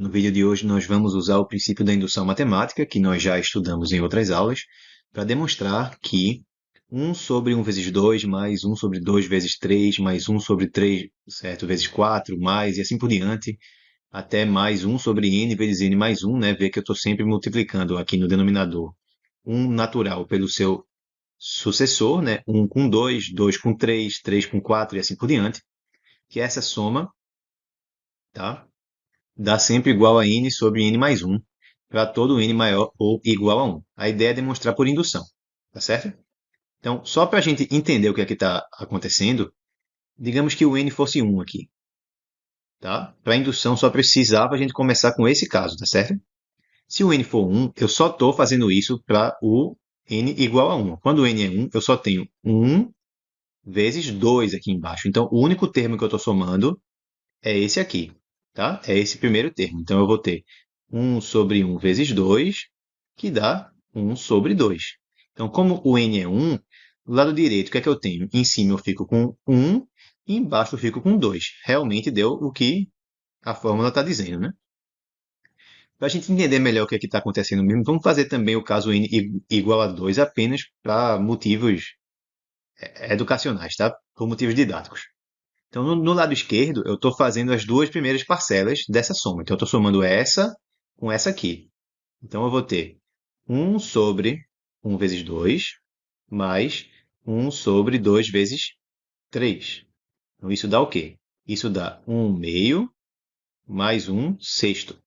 No vídeo de hoje nós vamos usar o princípio da indução matemática, que nós já estudamos em outras aulas, para demonstrar que 1 sobre 1 vezes 2 mais 1 sobre 2 vezes 3 mais 1 sobre 3, certo, vezes 4 mais e assim por diante, até mais 1 sobre n vezes n mais 1, né? Ver que eu estou sempre multiplicando aqui no denominador um natural pelo seu sucessor, né? 1 com 2, 2 com 3, 3 com 4 e assim por diante, que essa soma, tá? Dá sempre igual a n sobre n mais 1 para todo n maior ou igual a 1. A ideia é demonstrar por indução, tá certo? Então, só para a gente entender o que é que está acontecendo, digamos que o n fosse 1 aqui, tá? Para indução só precisava a gente começar com esse caso, tá certo? Se o n for 1, eu só estou fazendo isso para o n igual a 1. Quando o n é 1, eu só tenho 1 vezes 2 aqui embaixo. Então, o único termo que eu estou somando é esse aqui, tá? É esse primeiro termo. Então, eu vou ter 1 sobre 1 vezes 2, que dá 1 sobre 2. Então, como o n é 1, do lado direito, o que é que eu tenho? Em cima eu fico com 1 e embaixo eu fico com 2. Realmente deu o que a fórmula está dizendo, né? Para a gente entender melhor o que é que está acontecendo mesmo, vamos fazer também o caso n igual a 2 apenas para motivos educacionais, tá? Por motivos didáticos. Então, no lado esquerdo, eu estou fazendo as duas primeiras parcelas dessa soma. Então, eu estou somando essa com essa aqui. Então, eu vou ter 1 sobre 1 vezes 2 mais 1 sobre 2 vezes 3. Então, isso dá o quê? Isso dá 1 meio mais 1 sexto.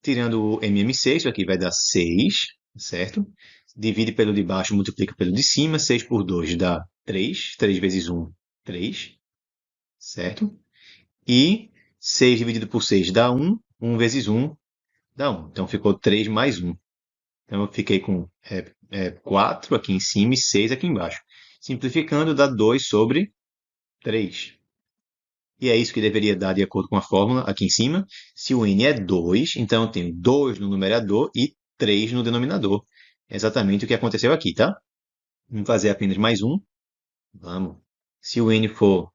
Tirando o MM6, isso aqui vai dar 6, certo? Divide pelo de baixo, multiplica pelo de cima. 6 por 2 dá 3. 3 vezes 1, 3, certo? E 6 dividido por 6 dá 1. 1 vezes 1 dá 1. Então ficou 3 mais 1. Então eu fiquei com 4 aqui em cima e 6 aqui embaixo. Simplificando, dá 2 sobre 3. E é isso que deveria dar de acordo com a fórmula aqui em cima. Se o n é 2, então eu tenho 2 no numerador e 3 no denominador. É exatamente o que aconteceu aqui, tá? Vamos fazer apenas mais um. Vamos. Se o n for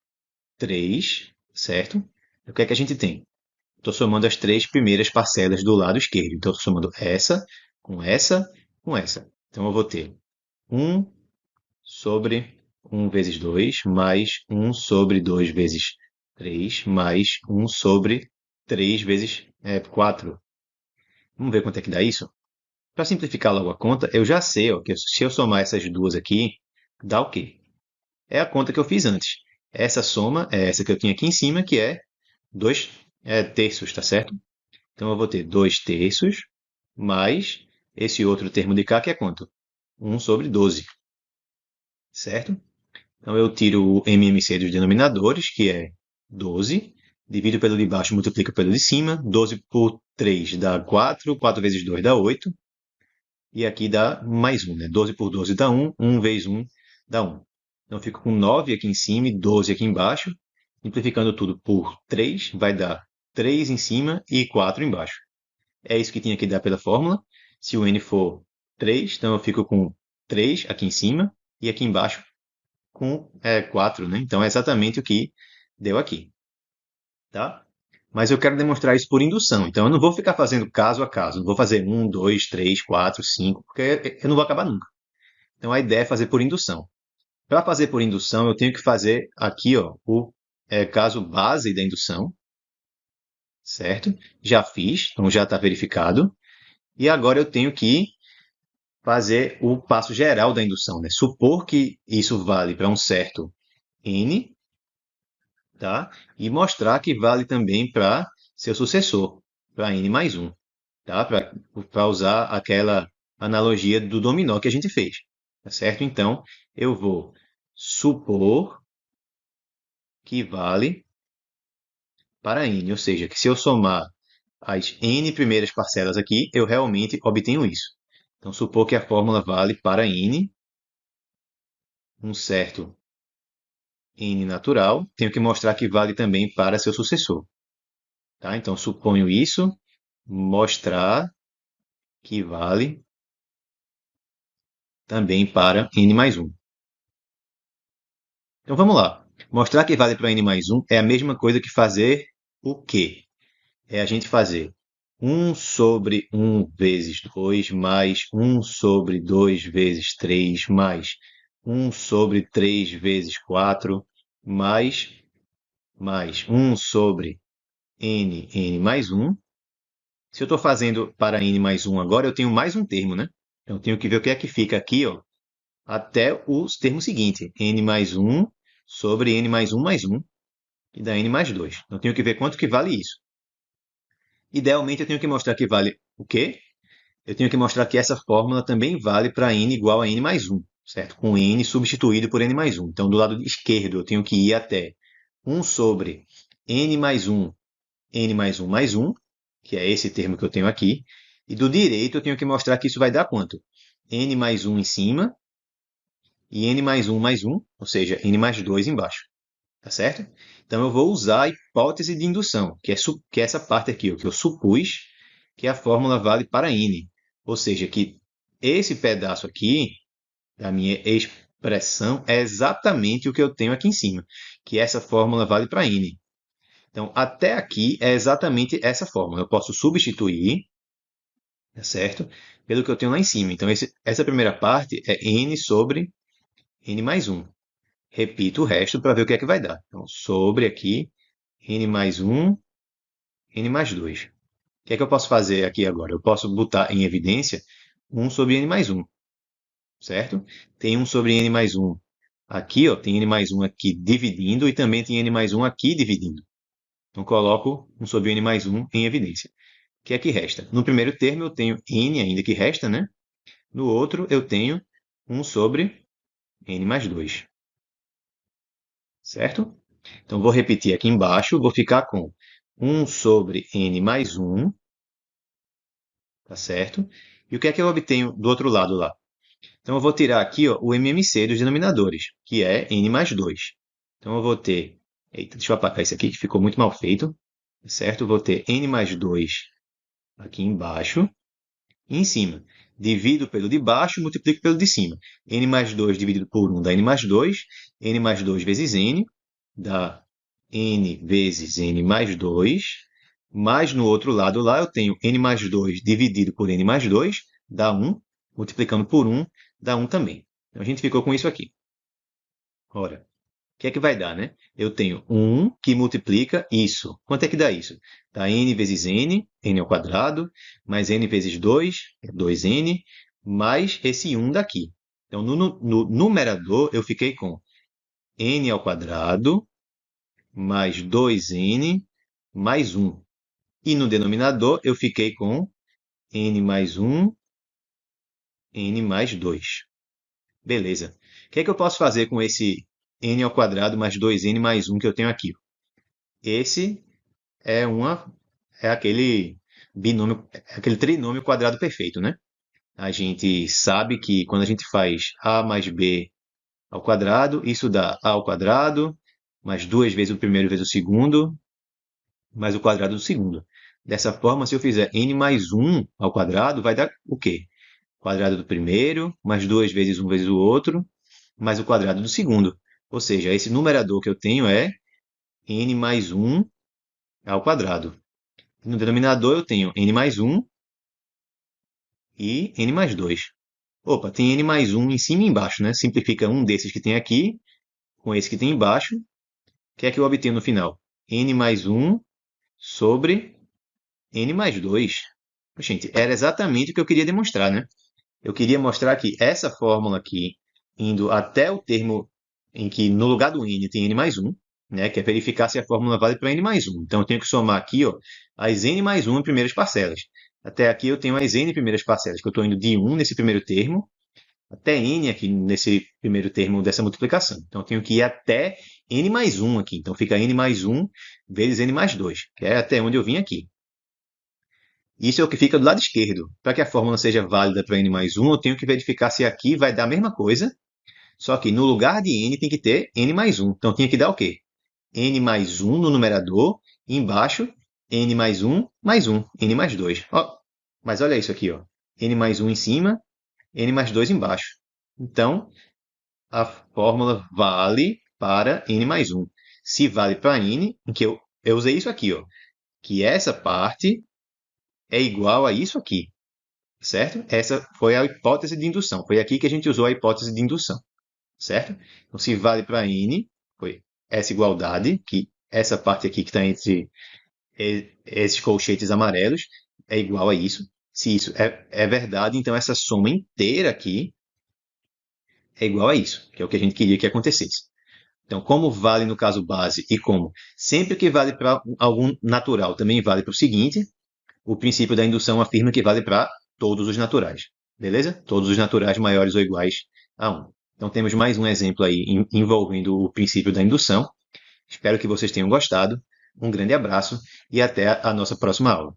3, certo? O que é que a gente tem? Estou somando as três primeiras parcelas do lado esquerdo. Então, estou somando essa, com essa, com essa. Então, eu vou ter 1 sobre 1 vezes 2, mais 1 sobre 2 vezes 3, mais 1 sobre 3 vezes 4. Vamos ver quanto é que dá isso? Para simplificar logo a conta, eu já sei ó, que se eu somar essas duas aqui, dá o quê? É a conta que eu fiz antes. Essa soma é essa que eu tinha aqui em cima, que é 2 terços, tá certo? Então eu vou ter 2 terços mais esse outro termo de cá, que é quanto? 1 sobre 12, certo? Então eu tiro o MMC dos denominadores, que é 12, divido pelo de baixo, multiplico pelo de cima. 12 por 3 dá 4, 4 vezes 2 dá 8, e aqui dá mais 1, né? 12 por 12 dá 1, 1 vezes 1 dá 1. Então eu fico com 9 aqui em cima e 12 aqui embaixo. Simplificando tudo por 3, vai dar 3 em cima e 4 embaixo. É isso que tinha que dar pela fórmula. Se o n for 3, então eu fico com 3 aqui em cima e aqui embaixo com 4, né? Então é exatamente o que deu aqui, tá? Mas eu quero demonstrar isso por indução. Então eu não vou ficar fazendo caso a caso. Não vou fazer 1, 2, 3, 4, 5, porque eu não vou acabar nunca. Então a ideia é fazer por indução. Para fazer por indução, eu tenho que fazer aqui ó, o caso base da indução, certo? Já fiz, então já está verificado. E agora eu tenho que fazer o passo geral da indução, né? Supor que isso vale para um certo n, tá? E mostrar que vale também para seu sucessor, para n mais 1, tá? Para usar aquela analogia do dominó que a gente fez, tá certo? Então, eu vou supor que vale para n, ou seja, que se eu somar as n primeiras parcelas aqui, eu realmente obtenho isso. Então, supor que a fórmula vale para n, um certo n natural, tenho que mostrar que vale também para seu sucessor. Tá? Então, suponho isso, mostrar que vale também para n mais 1. Então, vamos lá. Mostrar que vale para n mais 1 é a mesma coisa que fazer o quê? é a gente fazer 1/1 vezes 2 mais 1/2 vezes 3 mais 1/3 vezes 4 mais 1/n mais 1. Se eu estou fazendo para n mais 1 agora, eu tenho mais um termo, né? Então, eu tenho que ver o que é que fica aqui, ó, até o termo seguinte, n mais 1 sobre n mais 1 mais 1, que dá n mais 2. Então, eu tenho que ver quanto que vale isso. Idealmente, eu tenho que mostrar que vale o quê? Eu tenho que mostrar que essa fórmula também vale para n igual a n mais 1, certo? Com n substituído por n mais 1. Então, do lado esquerdo, eu tenho que ir até 1 sobre n mais 1, n mais 1 mais 1, que é esse termo que eu tenho aqui. E do direito, eu tenho que mostrar que isso vai dar quanto? N mais 1 em cima e n mais 1, ou seja, n mais 2 embaixo. Tá certo? Então, eu vou usar a hipótese de indução, que é essa parte aqui, o que eu supus que a fórmula vale para n. Ou seja, que esse pedaço aqui da minha expressão é exatamente o que eu tenho aqui em cima, que essa fórmula vale para n. Então, até aqui é exatamente essa fórmula. Eu posso substituir, tá certo? Pelo que eu tenho lá em cima. Então, essa primeira parte é n sobre n mais 1. Repito o resto para ver o que é que vai dar. Então, sobre aqui, n mais 1, n mais 2. O que é que eu posso fazer aqui agora? Eu posso botar em evidência 1 sobre n mais 1, certo? Tem 1 sobre n mais 1 aqui, ó, tem n mais 1 aqui dividindo e também tem n mais 1 aqui dividindo. Então, coloco 1 sobre n mais 1 em evidência. O que é que resta? No primeiro termo, eu tenho n ainda que resta, né? No outro, eu tenho 1 sobre n mais 2, certo? Então, vou repetir aqui embaixo, vou ficar com 1 sobre n mais 1, tá certo? E o que é que eu obtenho do outro lado lá? Então, eu vou tirar aqui ó, o MMC dos denominadores, que é n mais 2. Então, eu vou ter... Eita, deixa eu apagar isso aqui, que ficou muito mal feito. Certo? Eu vou ter n mais 2 aqui embaixo. E em cima, divido pelo de baixo, multiplico pelo de cima. N mais 2 dividido por 1 dá n mais 2. N mais 2 vezes n dá n vezes n mais 2. Mas no outro lado lá eu tenho n mais 2 dividido por n mais 2 dá 1. Multiplicando por 1 dá 1 também. Então a gente ficou com isso aqui. Ora, o que é que vai dar, né? Eu tenho 1 que multiplica isso. Quanto é que dá isso? Dá n vezes n ao quadrado, mais n vezes 2, é 2n, mais esse 1 daqui. Então, no numerador, eu fiquei com n ao quadrado, mais 2n, mais 1. E no denominador, eu fiquei com n mais 1, n mais 2. Beleza. O que é que eu posso fazer com esse n ao quadrado mais 2n mais 1 que eu tenho aqui? Esse é aquele binômio, aquele trinômio quadrado perfeito, né? A gente sabe que quando a gente faz a mais b ao quadrado, isso dá a ao quadrado, mais duas vezes o primeiro vezes o segundo, mais o quadrado do segundo. Dessa forma, se eu fizer n mais 1 ao quadrado, vai dar o quê? Quadrado do primeiro, mais duas vezes um vezes o outro, mais o quadrado do segundo. Ou seja, esse numerador que eu tenho é n mais 1 ao quadrado. No denominador eu tenho n mais 1 e n mais 2. Opa, tem n mais 1 em cima e embaixo, né? Simplifica um desses que tem aqui com esse que tem embaixo. O que é que eu obtenho no final? N mais 1 sobre n mais 2. Gente, era exatamente o que eu queria demonstrar, né? Eu queria mostrar que essa fórmula aqui, indo até o termo em que no lugar do n tem n mais 1, né, que é verificar se a fórmula vale para n mais 1. Então, eu tenho que somar aqui ó, as n mais 1 em primeiras parcelas. Até aqui eu tenho as n primeiras parcelas, que eu estou indo de 1 nesse primeiro termo até n aqui nesse primeiro termo dessa multiplicação. Então, eu tenho que ir até n mais 1 aqui. Então, fica n mais 1 vezes n mais 2, que é até onde eu vim aqui. Isso é o que fica do lado esquerdo. Para que a fórmula seja válida para n mais 1, eu tenho que verificar se aqui vai dar a mesma coisa, só que no lugar de n tem que ter n mais 1. Então, tinha que dar o quê? N mais 1 no numerador, e embaixo, n mais 1 mais 1, n mais 2. Ó, mas olha isso aqui, ó. N mais 1 em cima, n mais 2 embaixo. Então, a fórmula vale para n mais 1. Se vale para n, em que eu usei isso aqui, ó, que essa parte é igual a isso aqui, certo? Essa foi a hipótese de indução. Foi aqui que a gente usou a hipótese de indução, certo? Então, se vale para N, foi essa igualdade, que essa parte aqui que está entre esses colchetes amarelos é igual a isso. Se isso é verdade, então essa soma inteira aqui é igual a isso, que é o que a gente queria que acontecesse. Então, como vale no caso base e como sempre que vale para algum natural também vale para o seguinte, o princípio da indução afirma que vale para todos os naturais. Beleza? Todos os naturais maiores ou iguais a 1. Então, temos mais um exemplo aí envolvendo o princípio da indução. Espero que vocês tenham gostado. Um grande abraço e até a nossa próxima aula.